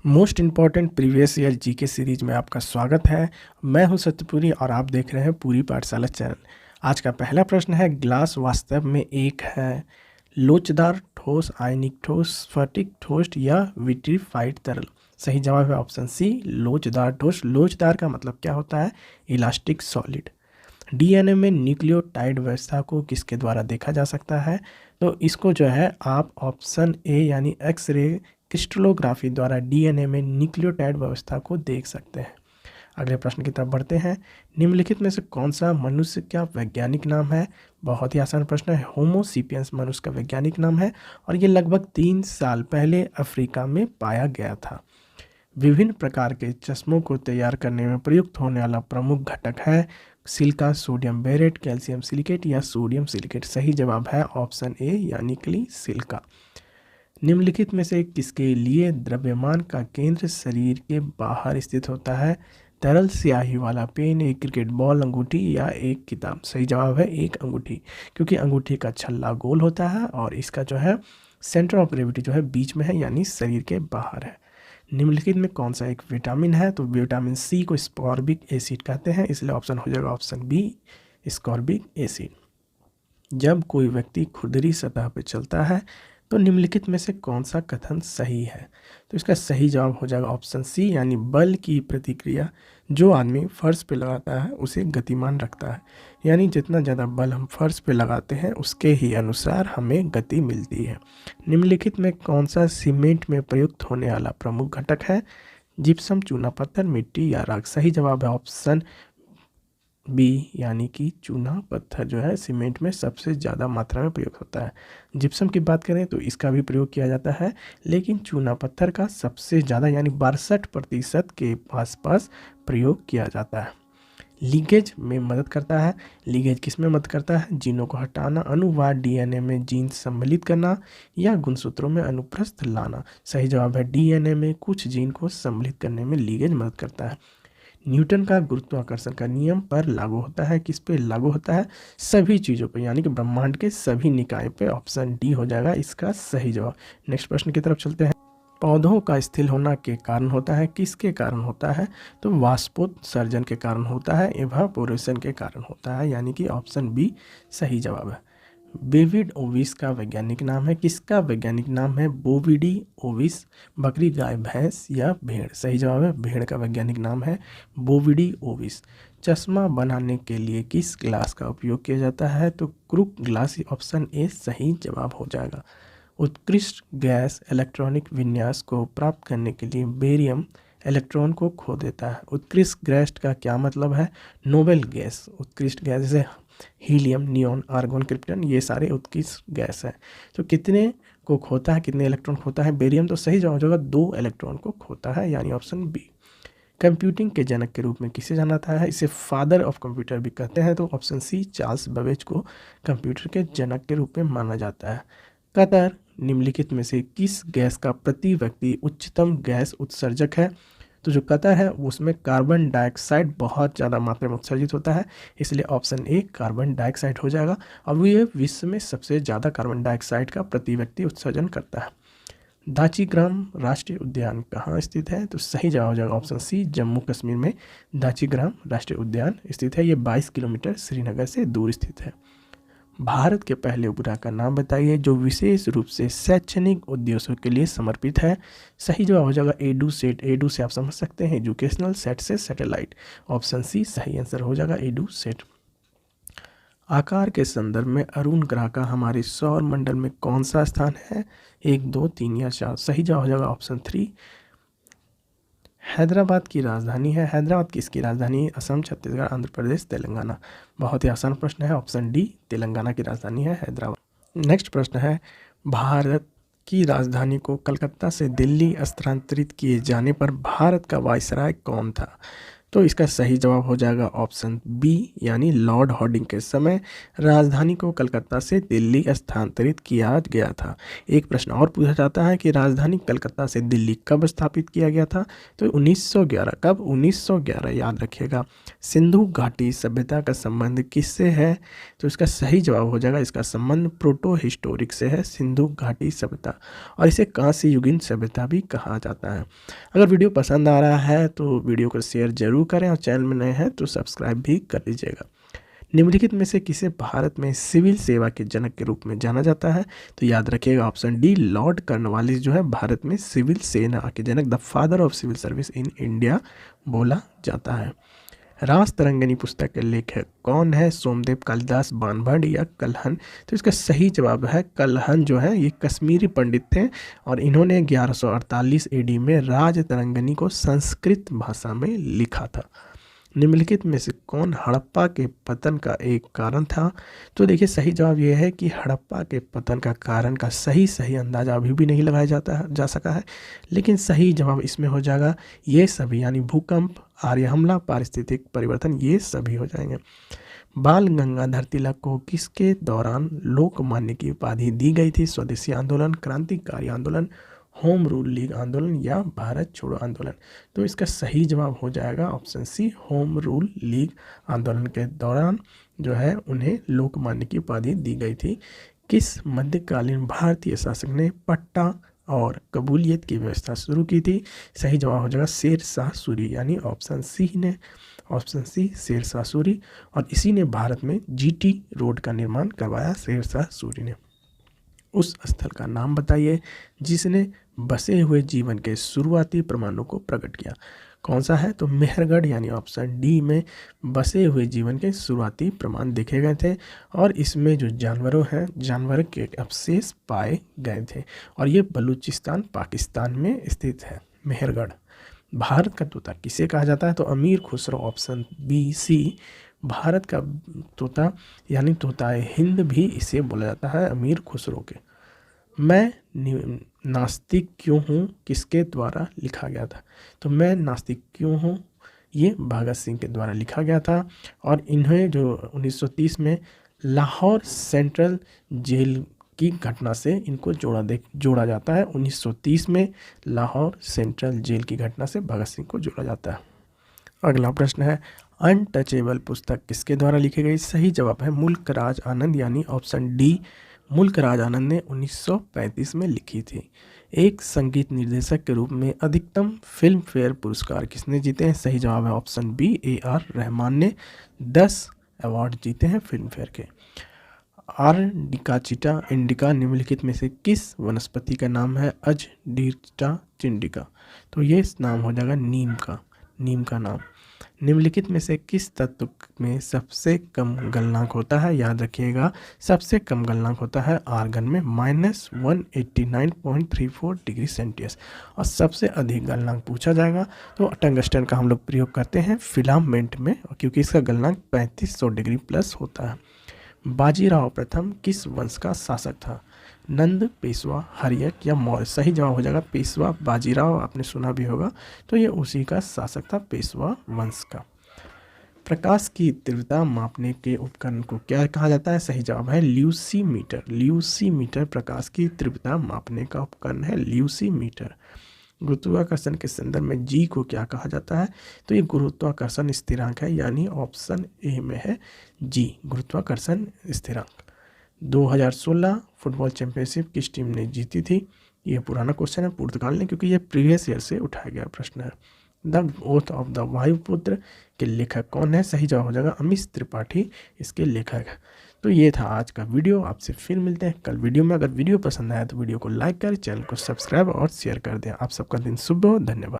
Most important previous year GK series में आपका स्वागत है। मैं हूं सत्यपुरी और आप देख रहे हैं पूरी पाठशाला चैनल। आज का पहला प्रश्न है, ग्लास वास्तव में एक है लोचदार ठोस, आयनिक ठोस, स्फटिक ठोस या विट्रीफाइड तरल। सही जवाब है ऑप्शन सी, लोचदार ठोस। लोचदार का मतलब क्या होता है? Elastic solid. डीएनए में न्यूक्लियोटाइड व्यवस्था को किसके द्वारा देखा जा सकता है? तो इसको जो है आप ऑप्शन ए यानी एक्सरे क्रिस्टलोग्राफी द्वारा डीएनए में न्यूक्लियोटाइड व्यवस्था को देख सकते हैं। अगले प्रश्न की तरफ बढ़ते हैं। निम्नलिखित में से कौन सा मनुष्य का वैज्ञानिक नाम है? बहुत ही आसान प्रश्न है। होमो सेपियंस मनुष्य का वैज्ञानिक नाम है और ये लगभग 3 साल पहले अफ्रीका में पाया गया था। विभिन्न प्रकार के चश्मों को तैयार करने में प्रयुक्त होने वाला प्रमुख घटक है सिलिका, सोडियम बेरेट, कैल्शियम सिलिकेट या सोडियम सिलिकेट। सही जवाब है ऑप्शन ए यानी कि सिलिका। निम्नलिखित में से किसके लिए द्रव्यमान का केंद्र शरीर के बाहर स्थित होता है? तरल स्याही वाला पेन, एक क्रिकेट बॉल, अंगूठी या एक किताब। सही जवाब है एक अंगूठी, क्योंकि अंगूठी का छल्ला गोल होता है और इसका जो है सेंटर ऑफ ग्रेविटी जो है बीच में है यानी शरीर के बाहर है। निम्नलिखित में कौन सा एक विटामिन है? तो विटामिन सी को स्कॉर्बिक एसिड कहते हैं, इसलिए ऑप्शन हो जाएगा ऑप्शन बी स्कॉर्बिक एसिड। जब कोई व्यक्ति खुरदरी सतह पर चलता है तो निम्नलिखित में से कौन सा कथन सही है? तो इसका सही जवाब हो जाएगा ऑप्शन सी यानी बल की प्रतिक्रिया जो आदमी फर्श पे लगाता है उसे गतिमान रखता है। यानी जितना ज़्यादा बल हम फर्श पे लगाते हैं उसके ही अनुसार हमें गति मिलती है। निम्नलिखित में कौन सा सीमेंट में प्रयुक्त होने वाला प्रमुख घटक है? जिप्सम, चूना पत्थर, मिट्टी या राख। सही जवाब है ऑप्शन बी यानी कि चूना पत्थर जो है सीमेंट में सबसे ज़्यादा मात्रा में प्रयोग होता है। जिप्सम की बात करें तो इसका भी प्रयोग किया जाता है, लेकिन चूना पत्थर का सबसे ज़्यादा यानी 62% के आसपास प्रयोग किया जाता है। लीकेज में मदद करता है। लीकेज किस में मदद करता है? जीनों को हटाना, अनुवाद, डीएनए में जीन सम्मिलित करना या गुणसूत्रों में अनुप्रस्थ लाना। सही जवाब है डीएनए में कुछ जीन को सम्मिलित करने में लीकेज मदद करता है। न्यूटन का गुरुत्वाकर्षण का नियम पर लागू होता है। किस पे लागू होता है? सभी चीज़ों पर, यानी कि ब्रह्मांड के सभी निकाय पे। ऑप्शन डी हो जाएगा इसका सही जवाब। नेक्स्ट प्रश्न की तरफ चलते हैं। पौधों का स्थिर होना के कारण होता है, किसके कारण होता है? तो वाष्पोत्सर्जन के कारण होता है, इवापोरेशन के कारण होता है, यानी कि ऑप्शन बी सही जवाब है। बोविड ओविस का वैज्ञानिक नाम है। किसका वैज्ञानिक नाम है? बोविडी ओविस। बकरी, गाय, भैंस या भेड़। सही जवाब है भेड़ का वैज्ञानिक नाम है बोविडी ओविस। चश्मा बनाने के लिए किस ग्लास का उपयोग किया जाता है? तो क्रूक ग्लास। ऑप्शन ए सही जवाब हो जाएगा। उत्कृष्ट गैस इलेक्ट्रॉनिक विन्यास को प्राप्त करने के लिए बेरियम इलेक्ट्रॉन को खो देता है। उत्कृष्ट गैस का क्या मतलब है? Noble gas. उत्कृष्ट गैस जैसे हीलियम, नियॉन, आर्गन, क्रिप्टन, ये सारे उत्कृष्ट गैस है। तो कितने को खोता है, कितने इलेक्ट्रॉन खोता है बेरियम? तो सही जवाब होगा 2 इलेक्ट्रॉन को खोता है, यानी ऑप्शन बी। कंप्यूटिंग के जनक के रूप में किसे जाना जाता है? इसे फादर ऑफ कंप्यूटर भी कहते हैं, तो ऑप्शन सी चार्ल्स बेबेज को कंप्यूटर के जनक के रूप में माना जाता है। कतर निम्नलिखित में से किस गैस का प्रति व्यक्ति उच्चतम गैस उत्सर्जक है? तो जो कतर है उसमें कार्बन डाइऑक्साइड बहुत ज़्यादा मात्रा में उत्सर्जित होता है, इसलिए ऑप्शन ए कार्बन डाइऑक्साइड हो जाएगा। और ये विश्व में सबसे ज़्यादा कार्बन डाइऑक्साइड का प्रति व्यक्ति उत्सर्जन करता है। दाचीग्राम राष्ट्रीय उद्यान कहाँ स्थित है? तो सही जवाब हो जाएगा ऑप्शन सी जम्मू कश्मीर में दाचीग्राम राष्ट्रीय उद्यान स्थित है। ये 22 किलोमीटर श्रीनगर से दूर स्थित है। भारत के पहले उपग्रह का नाम बताइए जो विशेष रूप से शैक्षणिक उद्देश्यों के लिए समर्पित है। सही जवाब हो जाएगा एडुसेट। एडू से आप समझ सकते हैं एजुकेशनल, सेट से सैटेलाइट। ऑप्शन सी सही आंसर हो जाएगा एडुसेट। आकार के संदर्भ में अरुण ग्रह का हमारे सौर मंडल में कौन सा स्थान है? 1, 2, 3 या 4। सही जवाब हो जाएगा ऑप्शन 3 हैदराबाद की राजधानी है। हैदराबाद किसकी राजधानी है? असम, छत्तीसगढ़, आंध्र प्रदेश, तेलंगाना। बहुत ही आसान प्रश्न है, ऑप्शन डी तेलंगाना की राजधानी है हैदराबाद। नेक्स्ट प्रश्न है, भारत की राजधानी को कलकत्ता से दिल्ली स्थानांतरित किए जाने पर भारत का वायसराय कौन था? तो इसका सही जवाब हो जाएगा ऑप्शन बी, यानी लॉर्ड हार्डिंग के समय राजधानी को कलकत्ता से दिल्ली स्थानांतरित किया गया था। एक प्रश्न और पूछा जाता है कि राजधानी कलकत्ता से दिल्ली कब स्थापित किया गया था? तो 1911। कब? 1911, याद रखिएगा। सिंधु घाटी सभ्यता का संबंध किससे है? तो इसका सही जवाब हो जाएगा, इसका संबंध प्रोटो हिस्टोरिक से है, सिंधु घाटी सभ्यता, और इसे कांस्य युगीन सभ्यता भी कहा जाता है। अगर वीडियो पसंद आ रहा है तो वीडियो को शेयर जरूर करें और चैनल में नए हैं तो सब्सक्राइब भी कर लीजिएगा। निम्नलिखित में से किसे भारत में सिविल सेवा के जनक के रूप में जाना जाता है? तो याद रखिएगा ऑप्शन डी, लॉर्ड कॉर्नवालिस जो है भारत में सिविल सेना के जनक, the father of civil service in India बोला जाता है। रास तरंगिणी पुस्तक के लेखक कौन है? सोमदेव, कालिदास, बाणभट्ट या कल्हण? तो इसका सही जवाब है कल्हण जो है, ये कश्मीरी पंडित थे और इन्होंने 1148 एडी में राज तरंगिणी को संस्कृत भाषा में लिखा था। निम्नलिखित में से कौन हड़प्पा के पतन का एक कारण था? तो देखिए सही जवाब यह है कि हड़प्पा के पतन का कारण का सही अंदाजा अभी भी नहीं लगाया जा सका है, लेकिन सही जवाब इसमें हो जाएगा ये सभी, यानी भूकंप, आर्य हमला, पारिस्थितिक परिवर्तन, ये सभी हो जाएंगे। बाल गंगाधर तिलक को किसके दौरान लोकमान्य की उपाधि दी गई थी? स्वदेशी आंदोलन, क्रांतिकारी आंदोलन, होम रूल लीग आंदोलन या भारत छोड़ो आंदोलन? तो इसका सही जवाब हो जाएगा option C, home rule league आंदोलन के दौरान जो है उन्हें लोकमान्य की उपाधि दी गई थी। किस मध्यकालीन भारतीय शासक ने पट्टा और कबूलियत की व्यवस्था शुरू की थी? सही जवाब हो जाएगा शेर शाह सूरी, यानी ऑप्शन सी ने, ऑप्शन सी शेर शाह सूरी, और इसी ने भारत में जीटी रोड का निर्माण करवाया, शेर शाह सूरी ने। उस स्थल का नाम बताइए जिसने बसे हुए जीवन के शुरुआती प्रमाणों को प्रकट किया। कौन सा है? तो मेहरगढ़, यानी ऑप्शन डी में बसे हुए जीवन के शुरुआती प्रमाण देखे गए थे और इसमें जो जानवरों हैं, जानवर के अवशेष पाए गए थे और ये बलूचिस्तान पाकिस्तान में स्थित है मेहरगढ़। भारत का तोता किसे कहा जाता है? तो Amir Khusro, option B C, Bharat का तोता यानी तोताए हिंद भी इसे बोला जाता है, अमीर खुसरो के। मैं नास्तिक क्यों हूँ किसके द्वारा लिखा गया था? तो मैं नास्तिक क्यों हूँ ये भगत सिंह के द्वारा लिखा गया था और इन्हें जो 1930 में लाहौर सेंट्रल जेल की घटना से इनको जोड़ा जाता है। 1930 में लाहौर सेंट्रल जेल की घटना से भगत सिंह को जोड़ा जाता है। अगला प्रश्न है, अनटचेबल पुस्तक किसके द्वारा लिखी गई? सही जवाब है मुल्क राज आनंद, यानी ऑप्शन डी, मुल्क राज आनंद ने 1935 में लिखी थी। एक संगीत निर्देशक के रूप में अधिकतम फिल्म फेयर पुरस्कार किसने जीते हैं? सही जवाब है ऑप्शन बी, ए.आर. रहमान ने 10 अवार्ड जीते हैं फिल्म फेयर के। आर्डिकाचिटा इंडिका निम्नलिखित में से किस वनस्पति का नाम है? अजडीटा चिंडिका, तो ये नाम हो जाएगा नीम का नाम। निम्नलिखित में से किस तत्व में सबसे कम गलनांक होता है? याद रखिएगा सबसे कम गलनांक होता है आर्गन में -189.34 डिग्री सेल्सियस, और सबसे अधिक गलनांक पूछा जाएगा तो टंगस्टन का हम लोग प्रयोग करते हैं फिलामेंट में, क्योंकि इसका गलनांक 3500 डिग्री प्लस होता है। बाजीराव प्रथम किस वंश का शासक था? नंद, पेशवा, हर्यक या मौर्य? सही जवाब हो जाएगा पेशवा। बाजीराव आपने सुना भी होगा, तो ये उसी का शासक था, पेशवा वंश का। प्रकाश की तीव्रता मापने के उपकरण को क्या कहा जाता है? सही जवाब है ल्यूसीमीटर। ल्यूसीमीटर प्रकाश की तीव्रता मापने का उपकरण है, ल्यूसीमीटर। गुरुत्वाकर्षण के संदर्भ में जी को क्या कहा जाता है? तो ये गुरुत्वाकर्षण स्थिरांक है, यानी ऑप्शन ए में है जी, गुरुत्वाकर्षण स्थिरांक। 2016 फुटबॉल चैंपियनशिप किस टीम ने जीती थी? ये पुराना क्वेश्चन है, पुर्तगाल ने, क्योंकि ये प्रीवियस ईयर से उठाया गया प्रश्न है। द ओथ ऑफ द वायुपुत्र के लेखक कौन है? सही जवाब हो जाएगा अमीश त्रिपाठी इसके लेखक है। तो ये था आज का वीडियो, आपसे फिर मिलते हैं कल वीडियो में। अगर वीडियो पसंद आया तो वीडियो को लाइक करें, चैनल को सब्सक्राइब और शेयर कर दें। आप सबका दिन शुभ हो, धन्यवाद।